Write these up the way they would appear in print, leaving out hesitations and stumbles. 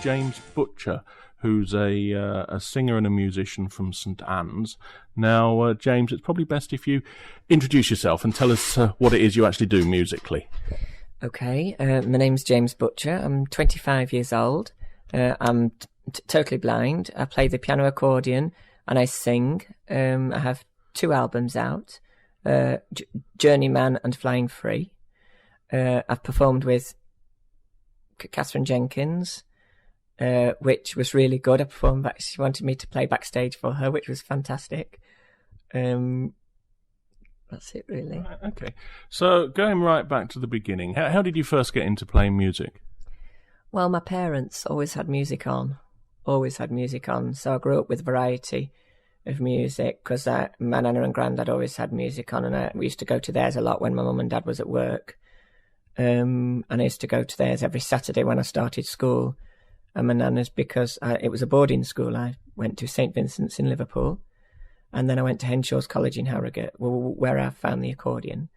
James Butcher, who's a singer and a musician from St Anne's. Now, James, it's probably best if you introduce yourself and tell us what it is you actually do musically. Okay, my name's James Butcher. I'm 25 years old. I'm totally blind. I play the piano accordion and I sing. I have 2 albums out, Journeyman and Flying Free. I've performed with Katherine Jenkins, which was really good. I performed back. She wanted me to play backstage for her, which was fantastic. That's it, really. Right, okay. So going right back to the beginning, how did you first get into playing music? Well, my parents always had music on. So I grew up with a variety of music because my nana and granddad always had music on, and we used to go to theirs a lot when my mum and dad was at work. And I used to go to theirs every Saturday when I started school. And my nana's, because it was a boarding school. I went to St Vincent's in Liverpool, and then I went to Henshaw's College in Harrogate, where I found the accordion.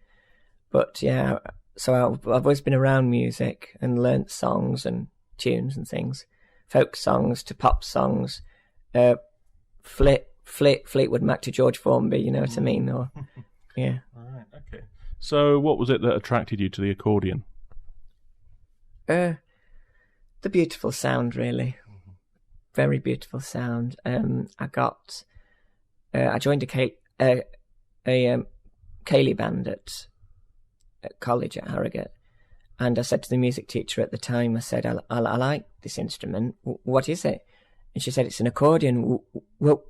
But yeah, so I've always been around music and learnt songs and tunes and things, folk songs to pop songs, Fleetwood Mac to George Formby, you know what I mean? Or yeah. Right. Okay. So, what was it that attracted you to the accordion? The beautiful sound, really. Very beautiful sound. I joined a Ceilidh band at college at Harrogate, and I said to the music teacher at the time, I said, I like this instrument. What is it? And she said, it's an accordion. Well,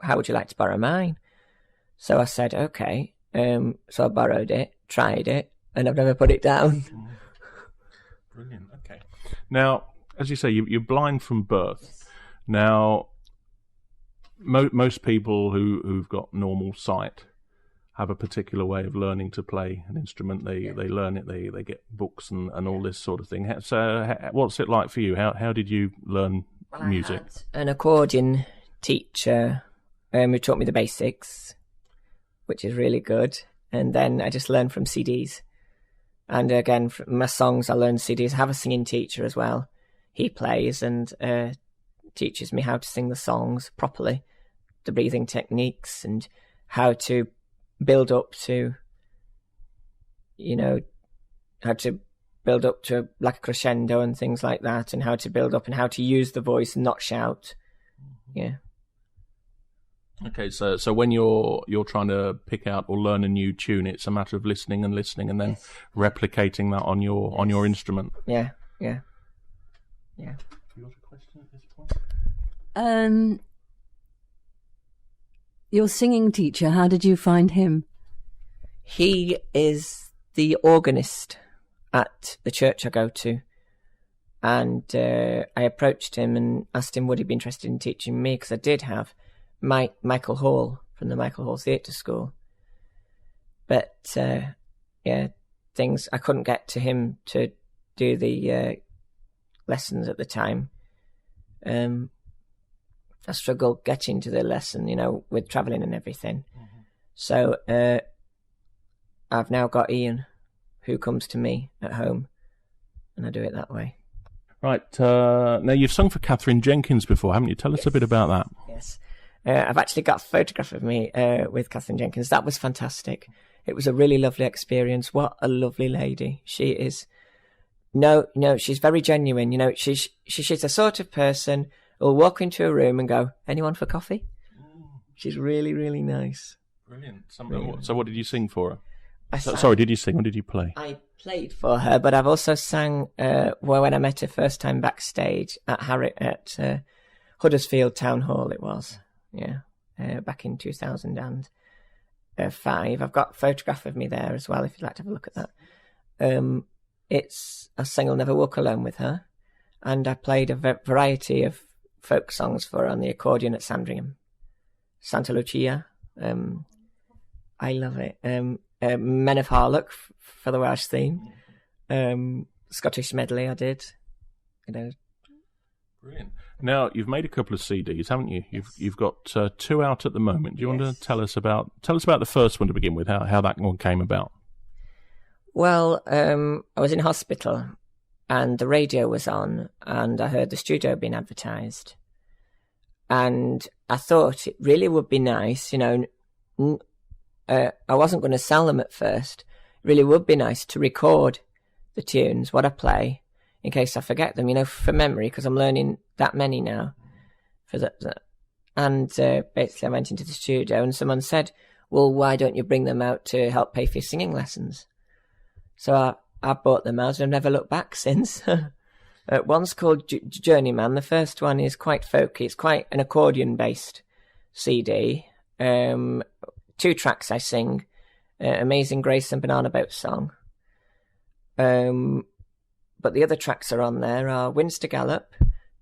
how would you like to borrow mine? So I said, okay. So I borrowed it, tried it, and I've never put it down. Brilliant. Okay. Now, as you say, you're blind from birth. Now, most people who've got normal sight have a particular way of learning to play an instrument. They learn it. They get books and all this sort of thing. So, what's it like for you? How did you learn music? I had an accordion teacher who taught me the basics, which is really good. And then I just learned from CDs. And again, from my songs, I learned CDs. I have a singing teacher as well. He plays and teaches me how to sing the songs properly, the breathing techniques, and how to build up to, how to build up to like a crescendo and things like that, and how to build up and how to use the voice and not shout. Yeah. Okay, so when you're trying to pick out or learn a new tune, it's a matter of listening and then replicating that on your instrument. Yeah. You got a question at this point? Your singing teacher, how did you find him? He is the organist at the church I go to. And I approached him and asked him would he be interested in teaching me, because I did have Michael Hall from the Michael Hall Theatre School. But, things, I couldn't get to him to do the lessons at the time. I struggled getting to the lesson, with travelling and everything. Mm-hmm. So I've now got Ian, who comes to me at home, and I do it that way. Right. Now, you've sung for Katherine Jenkins before, haven't you? Tell us a bit about that. Yes. I've actually got a photograph of me with Katherine Jenkins. That was fantastic. It was a really lovely experience. What a lovely lady she is. No, she's very genuine. She's the sort of person who'll walk into a room and go, anyone for coffee? She's really, really nice. Brilliant. So what did you sing for her? Sorry, did you sing or did you play? I played for her, but I've also sang when I met her first time backstage at Huddersfield Town Hall it was. Yeah, back in 2005. I've got a photograph of me there as well, if you'd like to have a look at that. I sang I'll Never Walk Alone with her, and I played a variety of folk songs for her on the accordion at Sandringham. Santa Lucia, I love it. Men of Harlech for the Welsh theme. Scottish medley I did. Brilliant. Now, you've made a couple of CDs, haven't you? You've got 2 out at the moment. Do you want to tell us about the first one to begin with, how that one came about? Well, I was in hospital and the radio was on, and I heard the studio being advertised. And I thought it really would be nice, you know, I wasn't going to sell them at first. It really would be nice to record the tunes, what I play, in case I forget them, you know, for memory, because I'm learning that many now. And basically I went into the studio and someone said, well, why don't you bring them out to help pay for your singing lessons? So I bought them out and I've never looked back since. One's called Journeyman. The first one is quite folky. It's quite an accordion-based CD. 2 tracks I sing, Amazing Grace and Banana Boat Song. But the other tracks are on there are Winds to Gallop,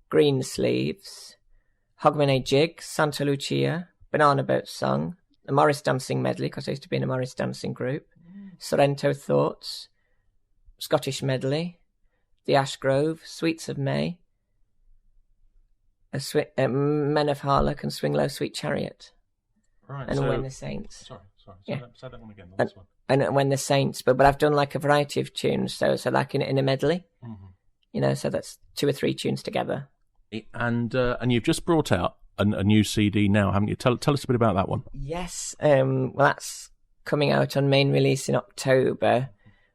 Green Sleeves, Hogmanay Jig, Santa Lucia, Banana Boat Song, the Morris Dancing Medley, because I used to be in a Morris Dancing group, Sorrento Thoughts, Scottish Medley, The Ash Grove, Sweets of May, Men of Harlech and Swing Low, Sweet Chariot. Right. And When the Saints. Sorry. Yeah. Say that one again. The last one. And When the Saints, but I've done like a variety of tunes, so like in a medley, you know, so that's 2 or 3 tunes together. And you've just brought out a new CD now, haven't you? Tell us a bit about that one. Yes, well, that's coming out on main release in October,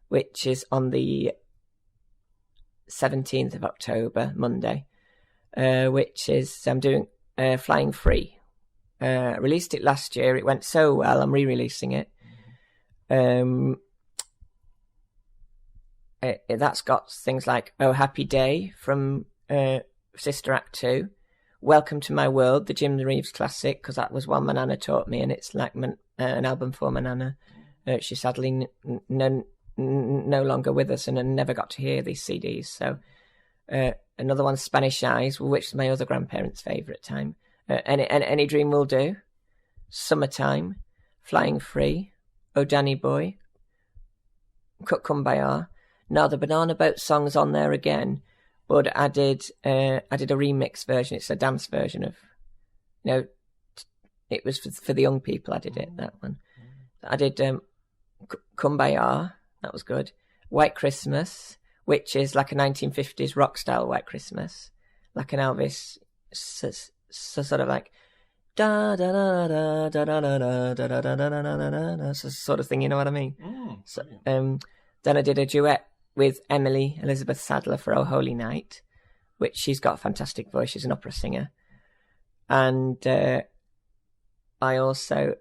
which is on the 17th of October, Monday, which is I'm doing Flying Free. Released it last year. It went so well. I'm re-releasing it. That's got things like Oh Happy Day from Sister Act 2, Welcome to My World, the Jim Reeves classic, because that was one my nana taught me, and it's like an album for my nana. She's sadly no longer with us and never got to hear these CDs. So another one, Spanish Eyes, which is my other grandparents' favourite time. Any Dream Will Do, Summertime, Flying Free, Oh Danny Boy, Kumbaya. Now the Banana Boat Song's on there again, but I did a remix version. It's a dance version of, you know, it was for the young people. I did it, that one. I did Kumbaya, that was good. White Christmas, which is like a 1950s rock style White Christmas, like an Elvis, sort of like da da da da da da da da da da da da da, sort of thing, you know what I mean? So, then I did a duet with Emily Elizabeth Sadler for Oh Holy Night, which she's got a fantastic voice. She's an opera singer. And I also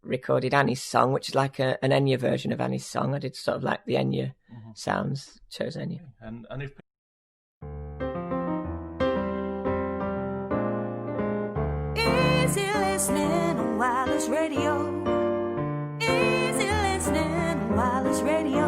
recorded Annie's song, which is like an Enya version of Annie's song. I did sort of like the Enya sounds, chose Enya. And if Easy listening on wireless radio. Easy listening on wireless radio.